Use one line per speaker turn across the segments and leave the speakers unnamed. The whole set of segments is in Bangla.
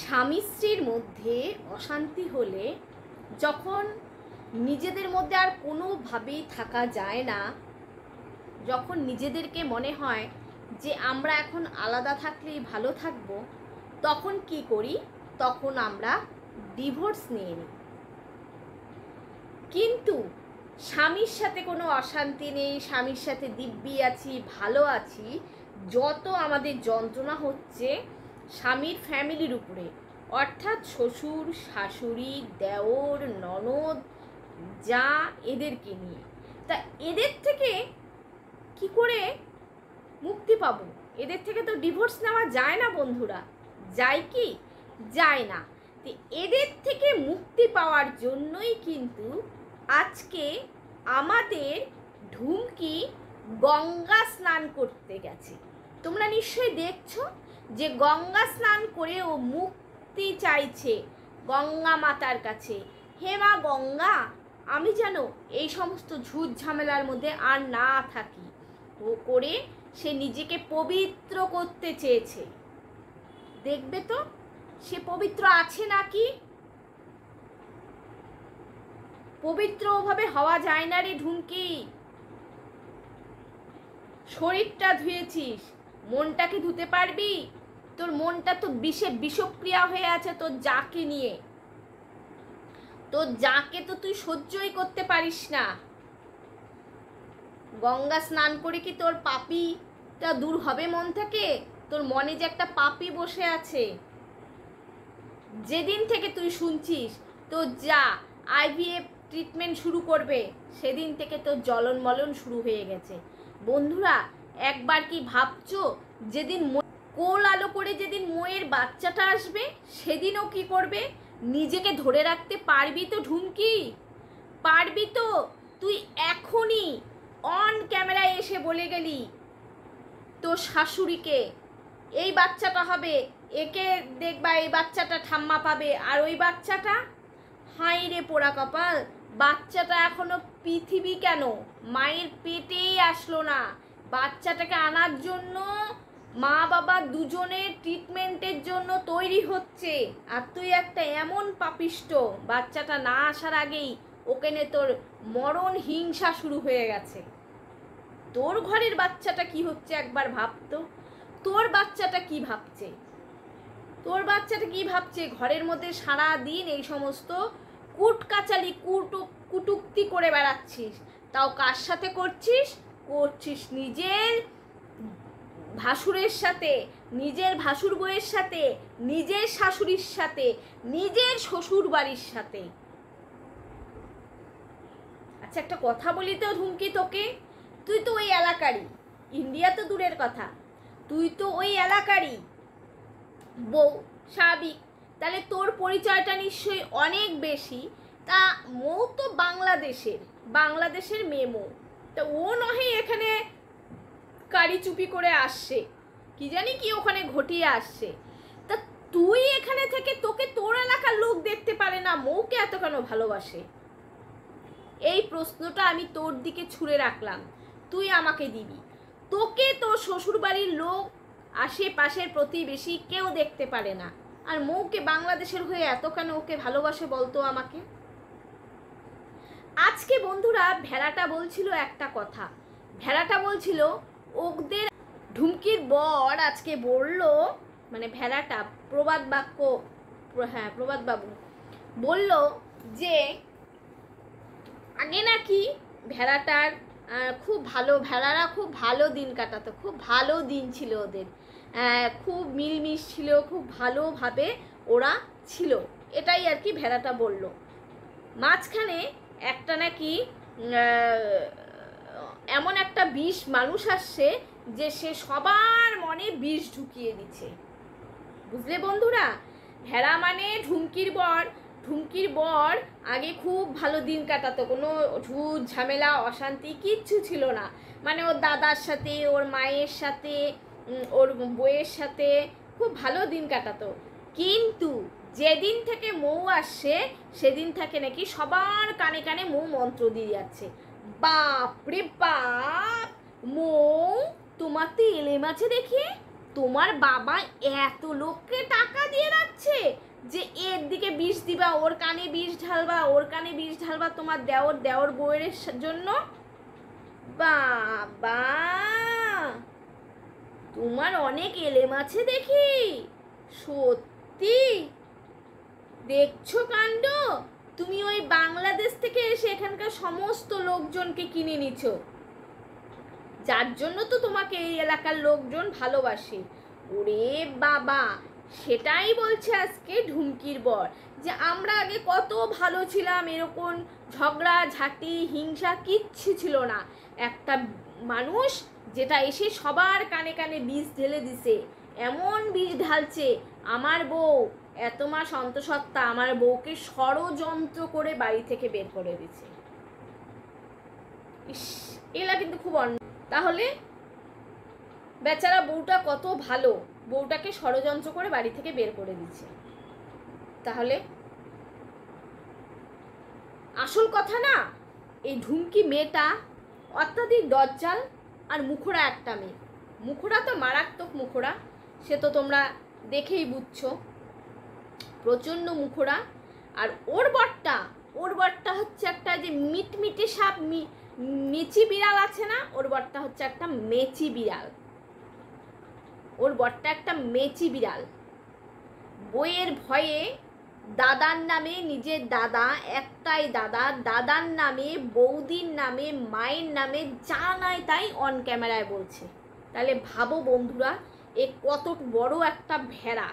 স্বামী স্ত্রীর মধ্যে অশান্তি হলে যখন নিজেদের মধ্যে আর কোনোভাবেই থাকা যায় না, যখন নিজেদেরকে মনে হয় যে আমরা এখন আলাদা থাকলেই ভালো থাকব, তখন কি করি? তখন আমরা ডিভোর্স নিয়ে নিই। কিন্তু স্বামীর সাথে কোনো অশান্তি নেই, স্বামীর সাথে দিব্যি আছি, ভালো আছি, যত আমাদের যন্ত্রণা হচ্ছে স্বামীর ফ্যামিলির উপরে, অর্থাৎ শ্বশুর, শাশুড়ি, দেওর, ননদ, যা, এদেরকে নিয়ে। তা এদের থেকে কি করে মুক্তি পাবো? এদের থেকে তো ডিভোর্স নেওয়া যায় না বন্ধুরা, যায় কি? যায় না। তো এদের থেকে মুক্তি পাওয়ার জন্যই কিন্তু আজকে আমাদের ঢুমকি গঙ্গা স্নান করতে গেছে। তোমরা নিশ্চয়ই দেখছো যে গঙ্গা স্নান করে ও মুক্তি চাইছে গঙ্গা মাতার কাছে। হে মা গঙ্গা, আমি যেন এই সমস্ত ঝুট ঝামেলার মধ্যে আর না থাকি। ও করে সে নিজেকে পবিত্র করতে চেয়েছে। দেখবে তো সে পবিত্র আছে নাকি? পবিত্র ওভাবে হওয়া যায় না রে ঢুমকি। শরীরটা ধুয়েছিস, মনটাকে ধুতে পারবি? তোর মনটা তো বিষক্রিয়া হয়ে আছে তোর যাকে নিয়ে। তোর যাকে তো তুই সহ্যই করতে পারিস না। গঙ্গা স্নান করে কি তোর পাপীটা দূর হবে মন থেকে? তোর মনে যে একটা পাপী বসে আছে, যেদিন থেকে তুই শুনছিস তোর যা আইভিএফ ট্রিটমেন্ট শুরু করবে, সেদিন থেকে তোর জ্বলন মলন শুরু হয়ে গেছে। বন্ধুরা, একবার কি ভাবছো যেদিন কোল আলো করে যেদিন মোয়ের বাচ্চাটা আসবে, সেদিনও কি করবে? নিজেকে ধরে রাখতে পারবি তো ঢুমকি? পারবি তো? তুই এখনই অন ক্যামেরায় এসে বলে গেলি তোর শাশুড়িকে এই বাচ্চাটা হবে, একে দেখবা এই বাচ্চাটা ঠাম্মা পাবে, আর ওই বাচ্চাটা, হাই রে পোড়া কপাল, বাচ্চাটা এখনো পৃথিবী কেন মায়ের পেটেই আসলো না। বাচ্চাটাকে আনার জন্য মা বাবা দুজনের ট্রিটমেন্টের জন্য তৈরি হচ্ছে, আর তুই একটা এমন পাপিষ্ট, বাচ্চাটা না আসার আগেই ওখানে তোর মরণ হিংসা শুরু হয়ে গেছে। তোর ঘরের বাচ্চাটা কি হচ্ছে একবার ভাবতো। তোর বাচ্চাটা কি ভাবছে? তোর বাচ্চাটা কি ভাবছে? ঘরের মধ্যে সারা দিন এই সমস্ত কুটকাচালি কুটুক্তি করে বেড়াচ্ছিস। তাও কার সাথে করছিস? করছিস নিজের ভাসুরের সাথে, নিজের ভাসুর বউয়ের সাথে, নিজের শাশুড়ির সাথে, নিজের শ্বশুর বাড়ির সাথে। আচ্ছা একটা কথা বলি তো ঢুমকি তোকে, তুই তো ওই এলাকারই, ইন্ডিয়া তো দূরের কথা, তুই তো ওই এলাকারই বউ, স্বাভাবিক। তাহলে তোর পরিচয়টা নিশ্চয়ই অনেক বেশি। তা মৌ তো বাংলাদেশের মেয়ে মৌ। তা ও নহে এখানে কারি চুপি করে আসছে, কি জানি কি ওখানে ঘটিয়ে আসছে। তা তুই এখানে থেকে তোকে তোর এলাকার লোক দেখতে পারে না, মৌকে এত কেন ভালোবাসে? এই প্রশ্নটা আমি তোর দিকে ছুঁড়ে রাখলাম, তুই আমাকে দিবি। তোকে তোর শ্বশুরবাড়ির লোক, আশেপাশের প্রতিবেশী কেউ দেখতে পারে না, আর মৌকে বাংলাদেশের হয়ে এত কেন ওকে ভালোবাসে বলতো আমাকে? আজকে বন্ধুরা ভেড়াটা বলছিল একটা কথা, ভেড়াটা বলছিল ওদের ঢুমকির বর আজকে বলল, মানে ভেড়াটা প্রবাদ বাক্য, হ্যাঁ প্রবাদ বাবু বলল যে আগে নাকি ভেড়াটার খুব ভালো, ভেড়ারা খুব ভালো দিন কাটাতো, খুব ভালো দিন ছিল ওদের, খুব মিলমিশ ছিল, খুব ভালোভাবে ওরা ছিল, এটাই আর কি ভেড়াটা বলল। মাঝখানে একটা নাকি এমন একটা বিষ মানুষ আসছে যে সে সবার মনে বিষ ঢুকিয়ে দিচ্ছে। বুঝলে বন্ধুরা, ভেড়া মানে ঢুমকির বর আগে খুব ভালো দিন কাটাতো, কোনো ঝুট ঝামেলা অশান্তি কিচ্ছু ছিল না, মানে ওর দাদার সাথে, ওর মায়ের সাথে, ওর বউয়ের সাথে খুব ভালো দিন কাটাতো। কিন্তু যেদিন থেকে মৌ আসছে সেদিন থেকে নাকি সবার কানে কানে মৌ মন্ত্র দিয়ে যাচ্ছে, বাপ রে বাপ, মৌ তোমার তো এলে মাছে দেখি, তোমার বাবা এত লোককে টাকা দিয়ে রাখছে, বন্ধুরা ওর কানে বিষ ঢালবা তোমার দেওর বউয়ের জন্য। বাবা, তোমার অনেক এলেম আছে দেখি, সত্যি। দেখছো কাণ্ড, তুমি ওই বাংলাদেশ থেকে এসে এখানকার সমস্ত লোকজনকে কিনে নিছো, যার জন্য তো তোমাকে এই এলাকার লোকজন ভালোবাসে। ওরে বাবা, সেটাই বলছে আজকে ঢুমকির বর, যে আমরা আগে কত ভালো ছিলাম, এরকম ঝগড়া ঝাঁটি হিংসা কিচ্ছু ছিল না। একটা মানুষ যেটা এসে সবার কানে কানে বিষ ঢেলে দিছে, এমন বিষ ঢালছে, আমার বউ এত মাস অন্তঃসত্ত্বা আমার বউকে ষড়যন্ত্র করে বাড়ি থেকে বের করে দিছে। ইস, এলা কিন্তু খুব তাহলে বেচারা বউটা কত ভালো, বউটাকে ষড়যন্ত্র করে বাড়ি থেকে বের করে দিচ্ছে। তাহলে আসল কথা না, এই ঢুমকি মেয়েটা অত্যাধিক দজ্জাল আর মুখোড়া একটা মেয়ে। মুখোড়া তো মারাত্মক মুখোড়া, সে তো তোমরা দেখেই বুঝছো, প্রচণ্ড মুখোড়া। আর ওর বরটা হচ্ছে একটা যে মিটমিটে সাপ মেচি বিড়াল আছে না, ওর বরটা হচ্ছে একটা মেচি বিড়াল। ওর বরটা একটা মেচি বিড়াল। বইয়ের ভয়ে দাদার নামে, নিজের দাদা একটাই দাদা, দাদার নামে, বৌদির নামে, মায়ের নামে যা নাই তাই অন ক্যামেরায় বলছে। তাহলে ভাবো বন্ধুরা, এ কত বড় একটা ভেড়া,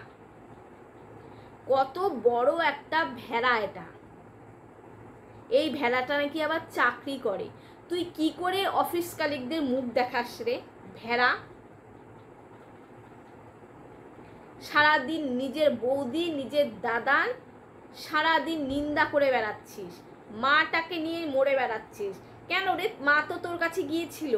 কত বড় একটা ভেড়া এটা। এই ভেড়াটা নাকি আবার চাকরি করে। তুই কি করে অফিস কালিকদের মুখ দেখাস রে ভেড়া? সারাদিন নিজের বৌদি, নিজের দাদার সারাদিন নিন্দা করে বেড়াচ্ছিস, মাটাকে নিয়ে মরে বেড়াচ্ছিস। কেন রে? মা তো তোর কাছে গিয়েছিল,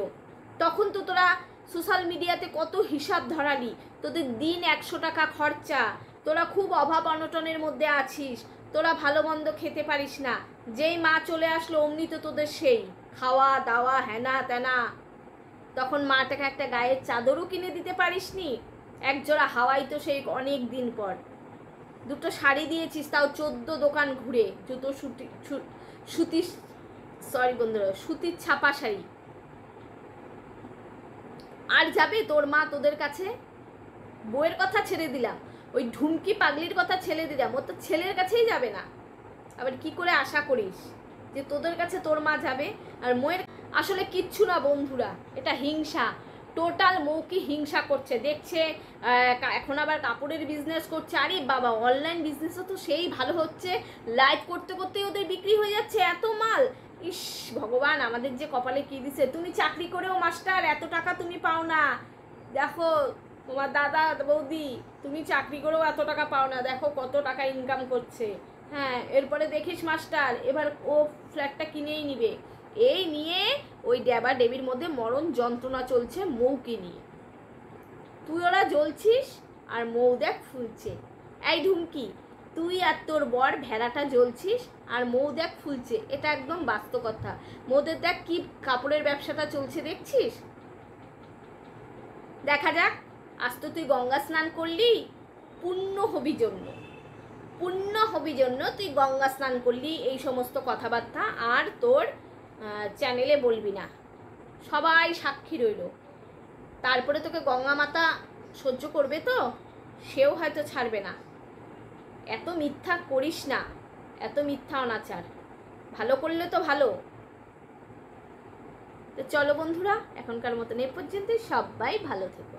তখন তো তোরা সোশ্যাল মিডিয়াতে কত হিসাব ধরালি, তোদের দিন 100 টাকা খরচা, তোরা খুব অভাব অনটনের মধ্যে আছিস, তোরা ভালো মন্দ খেতে পারিস না। যেই মা চলে আসলো অমনি তো তোদের সেই খাওয়া দাওয়া হেনা তেনা। তখন মাটাকে একটা গায়ের চাদরও কিনে দিতে পারিসনি, একজোড়া হাওয়াই তো সেই অনেক দিন পর। দুটো শাড়ি দিয়েছিস, তাও 14 দোকান ঘুরে, জুতো সুতির ছাপা শাড়ি। আর যাবে তোর মা তোদের কাছে? বউয়ের কথা ছেড়ে দিলাম, ওই ঢুমকি পাগলির কথা ছেড়ে দিলাম, ও তো ছেলের কাছেই যাবে না। আবার কি করে আশা করিস যে তোদের কাছে তোর মা যাবে? আর মোয়ের আসলে কিচ্ছু না বন্ধুরা, এটা হিংসা, টোটাল মৌকি হিংসা করছে। দেখছে এখন আবার কাপড়ের বিজনেস করছে। আরে বাবা, অনলাইন বিজনেসও তো সেই ভালো হচ্ছে, লাইভ করতে করতেই ওদের বিক্রি হয়ে যাচ্ছে এত মাল। ইস ভগবান, আমাদের যে কপালে কি দিছে। তুমি চাকরি করেও মাস্টার এত টাকা তুমি পাও না। দেখো তোমার দাদা বৌদি, তুমি চাকরি করেও এত টাকা পাও না, দেখো কত টাকা ইনকাম করছে। হ্যাঁ, এরপরে দেখিস মাস্টার এবার ও ফ্ল্যাটটা কিনেই নিবে। এই নিয়ে ওই ড্যাবা ডেবির মধ্যে মরণ যন্ত্রণা চলছে মৌকে নিয়ে। তুই ওরা জ্বলছিস আর মৌ দেখ ফুলছে। এই ঢুমকি, তুই আর তোর বর ভেড়াটা জ্বলছিস আর মৌ দেখ ফুলছে, এটা একদম বাস্তব কথা। মৌদের দেখ কি কাপড়ের ব্যবসাটা চলছে দেখছিস। দেখা যাক, আজ তো তুই গঙ্গা স্নান করলি, পুণ্য হবি জন্য তুই গঙ্গা স্নান করলি। এই সমস্ত কথাবার্তা আর তোর চ্যানেলে বলবি না, সবাই সাক্ষী রইল। তারপরে তোকে গঙ্গা মাতা সহ্য করবে তো, সেও হয়তো ছাড়বে না। এত মিথ্যা করিস না, এত মিথ্যা অনাচার। ভালো করলে তো ভালো। তো চলো বন্ধুরা, এখনকার মতন এ পর্যন্ত, সবাই ভালো থেকো।